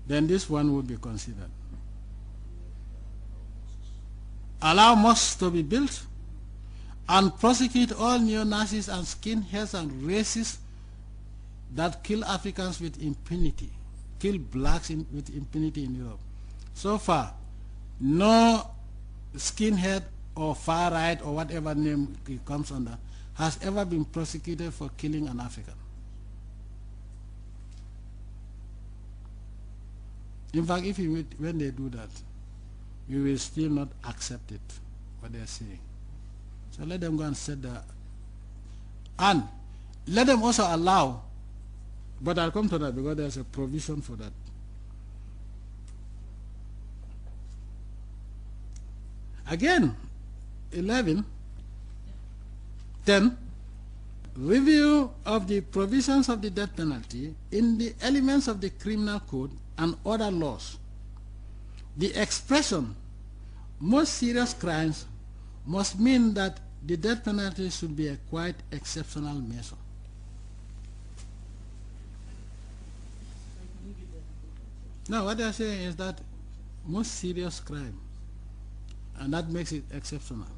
then this one would be considered. Allow mosques to be built and prosecute all neo-Nazis and skinheads and racists that kill Africans with impunity, kill blacks with impunity in Europe. So far, no skinhead or far right or whatever name it comes under has ever been prosecuted for killing an African. In fact, when they do that, we will still not accept it, what they are saying. So let them go and set the... And let them also allow, but I'll come to that because there's a provision for that. Again, 10, review of the provisions of the death penalty in the elements of the criminal code and other laws. The expression most serious crimes must mean that the death penalty should be a quite exceptional measure. Now what they are saying is that most serious crime, and that makes it exceptional.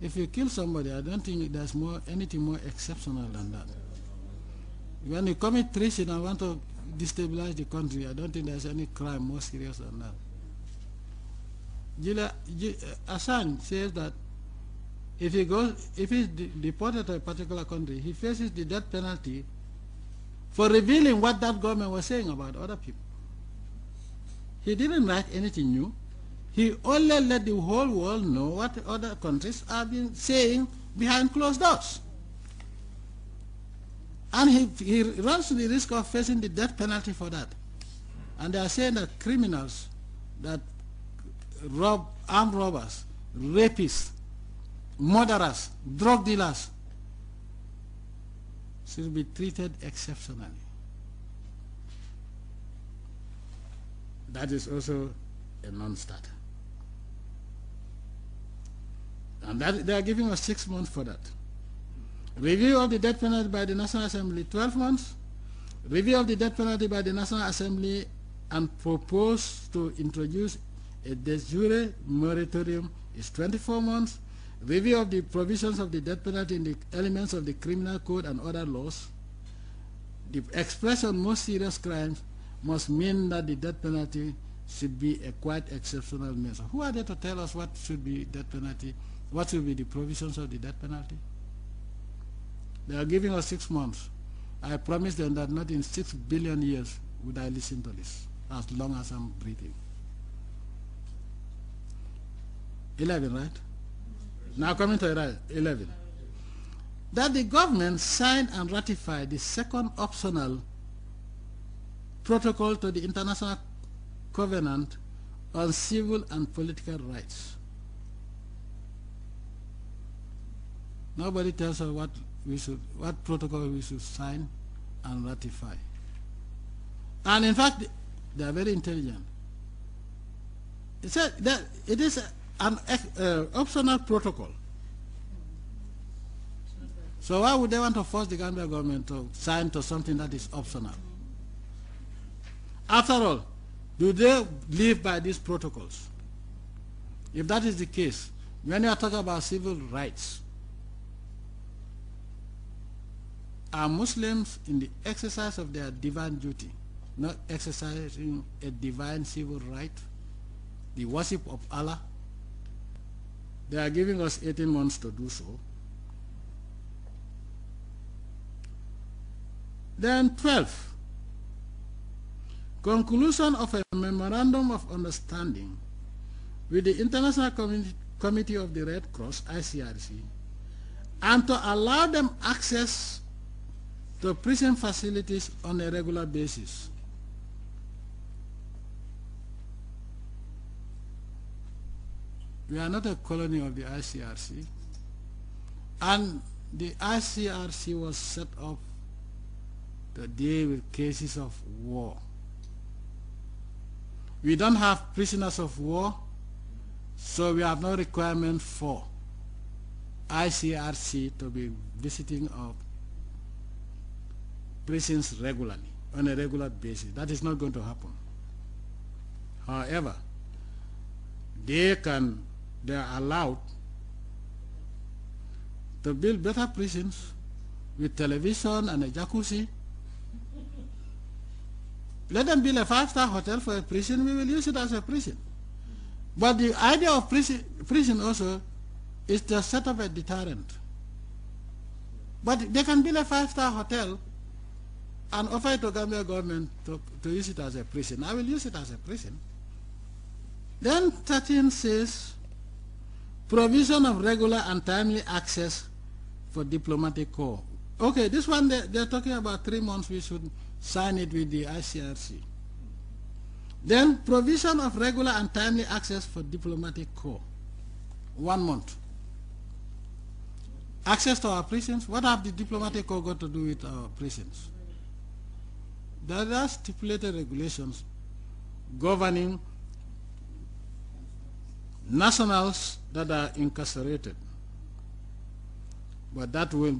If you kill somebody, I don't think there's anything more exceptional than that. When you commit treason and want to destabilize the country, I don't think there's any crime more serious than that. Assange says that if he's deported to a particular country, he faces the death penalty for revealing what that government was saying about other people. He didn't write anything new. He only let the whole world know what other countries have been saying behind closed doors. And he runs the risk of facing the death penalty for that. And they are saying that criminals that rob, armed robbers, rapists, murderers, drug dealers should be treated exceptionally. That is also a non-starter. And that, they are giving us 6 months for that. Review of the death penalty by the National Assembly, 12 months. Review of the death penalty by the National Assembly and propose to introduce a de jure moratorium is 24 months. Review of the provisions of the death penalty in the elements of the criminal code and other laws. The expression most serious crimes must mean that the death penalty should be a quite exceptional measure. Who are they to tell us what should be death penalty? What should be the provisions of the death penalty? They are giving us 6 months. I promise them that not in 6 billion years would I listen to this, as long as I'm breathing. 11, right? Now coming to 11. That the government signed and ratified the second optional protocol to the International Covenant on Civil and Political Rights. Nobody tells us what protocol we should sign and ratify. And in fact, they are very intelligent. It said that it is an optional protocol. So why would they want to force the Gambia government to sign to something that is optional? After all, do they live by these protocols? If that is the case, when you are talking about civil rights, are Muslims in the exercise of their divine duty, not exercising a divine civil right, the worship of Allah? They are giving us 18 months to do so. Then 12, conclusion of a memorandum of understanding with the International Committee of the Red Cross, ICRC, and to allow them access to prison facilities on a regular basis. We are not a colony of the ICRC, and the ICRC was set up to deal with cases of war. We don't have prisoners of war, so we have no requirement for ICRC to be visiting our prisons regularly. on a regular basis. That is not going to happen. However, they are allowed to build better prisons with television and a jacuzzi. Let them build a 5-star hotel for a prison. We will use it as a prison. But the idea of prison also is to set up a deterrent. But they can build a 5-star hotel and offer it to Gambia government to use it as a prison. I will use it as a prison. Then 13 says, provision of regular and timely access for diplomatic corps. Okay, this one they're talking about 3 months. We should sign it with the ICRC. Then provision of regular and timely access for diplomatic corps. 1 month. Access to our prisons. What have the diplomatic corps got to do with our prisons? There are stipulated regulations governing nationals that are incarcerated, but that will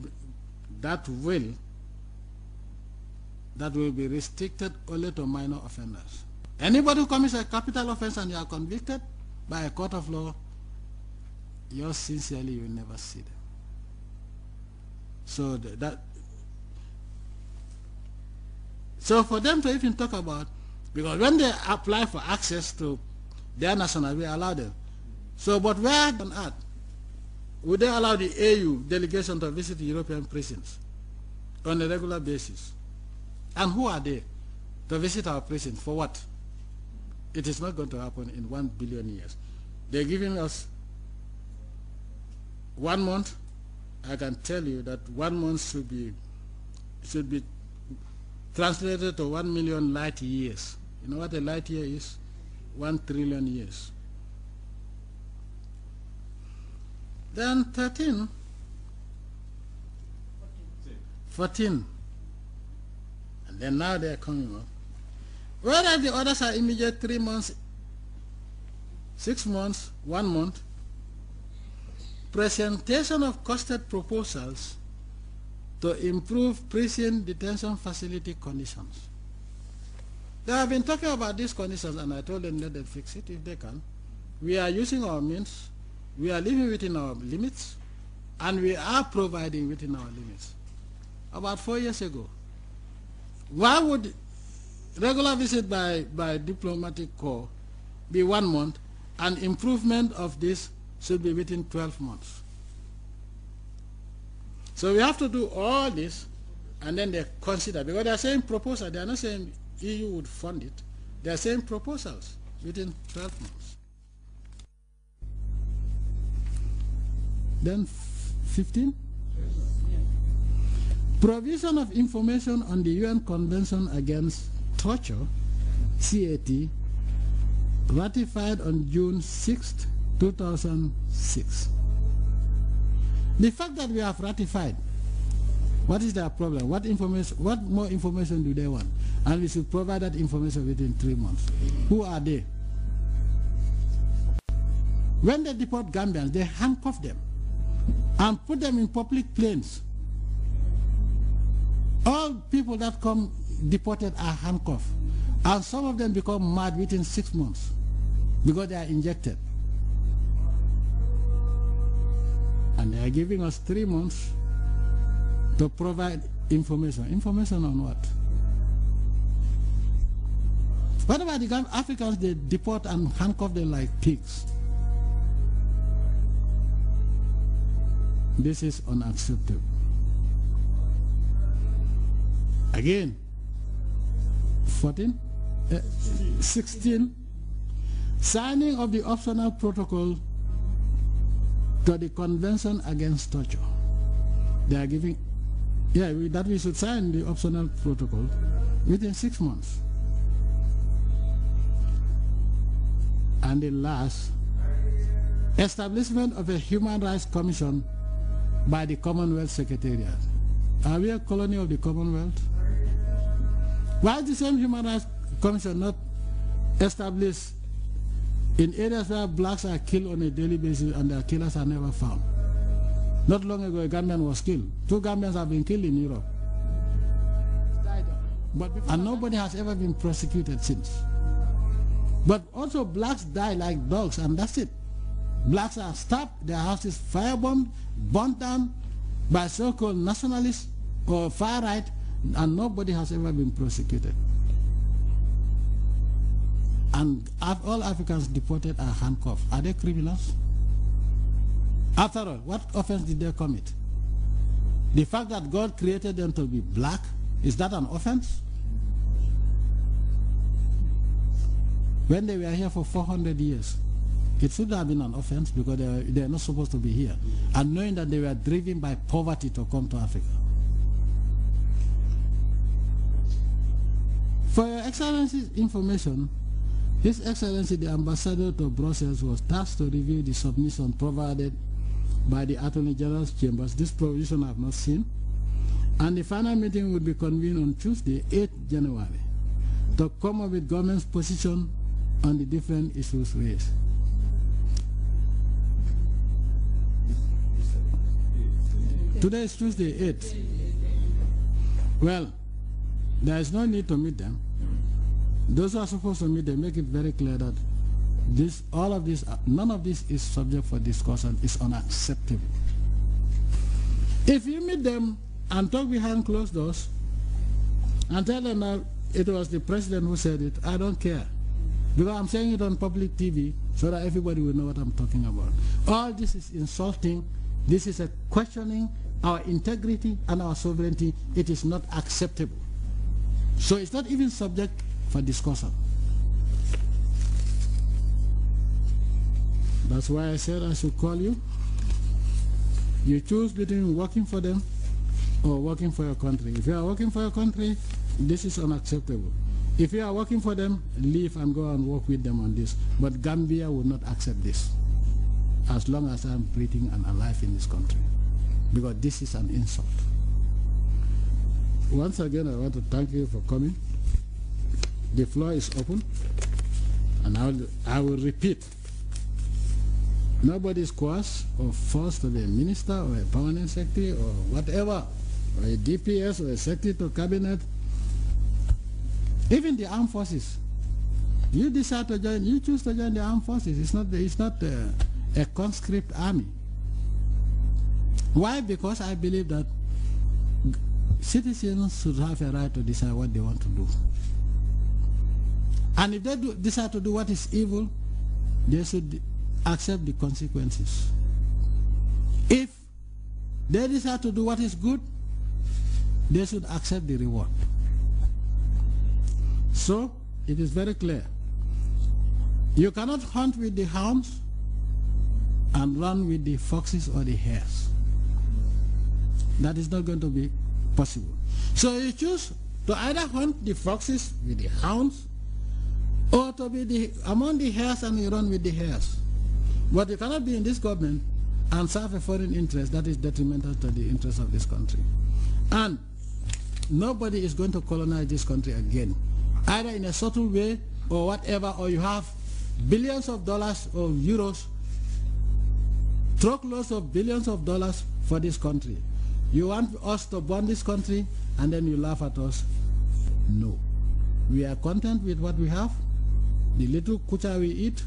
be restricted only to minor offenders. Anybody who commits a capital offense and you are convicted by a court of law, yours sincerely, you will never see them. So for them to even talk about, because when they apply for access to their national, we allow them. So, but where on earth would they allow the AU delegation to visit European prisons on a regular basis? And who are they to visit our prisons? For what? It is not going to happen in 1 billion years. They're giving us 1 month. I can tell you that 1 month should be translated to 1 million light years. You know what a light year is? 1 trillion years. Then 13, 14, and then now they are coming up. Whereas the others are immediate 3 months, 6 months, 1 month, presentation of costed proposals to improve prison detention facility conditions. They have been talking about these conditions, and I told them let them fix it if they can. We are using our means, we are living within our limits, and we are providing within our limits. About 4 years ago, why would regular visit by diplomatic corps be 1 month, and improvement of this should be within 12 months? So we have to do all this, and then they consider, because they are saying proposal, they are not saying EU would fund it. They are saying proposals within 12 months. Then 15? Provision of information on the UN Convention Against Torture, CAT, ratified on June 6, 2006. The fact that we have ratified, what is their problem? What more information do they want? And we should provide that information within 3 months. Who are they? When they deport Gambians, they handcuff them and put them in public planes. All people that come deported are handcuffed, and some of them become mad within 6 months because they are injected. And they are giving us 3 months to provide information. Information on what? What about the Africans? They deport and handcuff them like pigs. This is unacceptable. Again, 16, signing of the optional protocol to the Convention Against Torture. They are giving, that we should sign the optional protocol within 6 months. And the last, establishment of a Human Rights Commission by the Commonwealth Secretariat. Are we a colony of the Commonwealth? Why is the same Human Rights Commission not established in areas where blacks are killed on a daily basis and their killers are never found? Not long ago, a Gambian was killed. 2 Gambians have been killed in Europe. And nobody has ever been prosecuted since. But also blacks die like dogs, and that's it. Blacks are stabbed, their houses firebombed, burnt down by so-called nationalists or far right, and nobody has ever been prosecuted. And all Africans deported are handcuffed. Are they criminals? After all, what offense did they commit? The fact that God created them to be black, is that an offense? When they were here for 400 years, it should have been an offense because they are not supposed to be here. And knowing that they were driven by poverty to come to Africa. For Your Excellency's information, His Excellency the Ambassador to Brussels was tasked to review the submission provided by the Attorney General's chambers. This provision I have not seen. And the final meeting will be convened on Tuesday, 8th January, to come up with government's position on the different issues raised. Today is Tuesday, 8th. Well, there is no need to meet them. Those who are supposed to meet them make it very clear that none of this is subject for discussion, is unacceptable. If you meet them and talk behind closed doors and tell them that it was the president who said it, I don't care. Because I'm saying it on public TV so that everybody will know what I'm talking about. All this is insulting. This is a questioning our integrity and our sovereignty. It is not acceptable. So it's not even subject for discussion. That's why I said I should call you. You choose between working for them or working for your country. If you are working for your country, this is unacceptable. If you are working for them, leave and go and work with them on this. But Gambia will not accept this as long as I'm breathing and alive in this country, because this is an insult. Once again, I want to thank you for coming. The floor is open, and I will repeat. Nobody is coerced or forced to be a minister or a permanent secretary or whatever, or a DPS or a secretary to cabinet. Even the armed forces. You decide to join, you choose to join the armed forces. It's not a conscript army. Why? Because I believe that citizens should have a right to decide what they want to do. And if they decide to do what is evil, they should accept the consequences. If they decide to do what is good, they should accept the reward. So, it is very clear. You cannot hunt with the hounds and run with the foxes or the hares. That is not going to be possible. So you choose to either hunt the foxes with the hounds or to be among the hares and you run with the hares. But you cannot be in this government and serve a foreign interest that is detrimental to the interest of this country. And nobody is going to colonize this country again, either in a subtle way or whatever, or you have billions of dollars or euros, truckloads of billions of dollars for this country. You want us to burn this country and then you laugh at us? No. We are content with what we have, the little kucha we eat,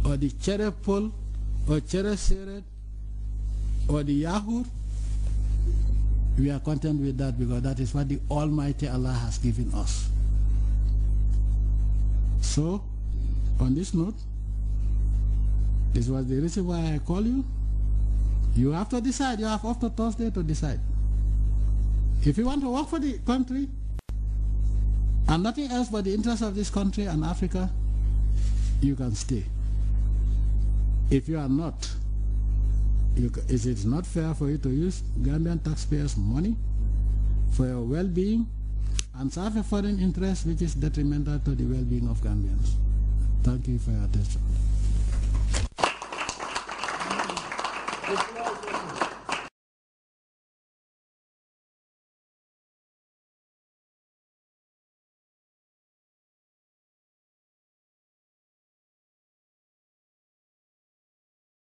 or the cherry pole, or cherry seret, or the yahoo. We are content with that because that is what the Almighty Allah has given us. So, on this note, this was the reason why I call you. You have to decide. You have up to Thursday to decide. If you want to work for the country and nothing else but the interest of this country and Africa, you can stay. If you are not, it is not fair for you to use Gambian taxpayers' money for your well-being and serve a foreign interest which is detrimental to the well-being of Gambians. Thank you for your attention.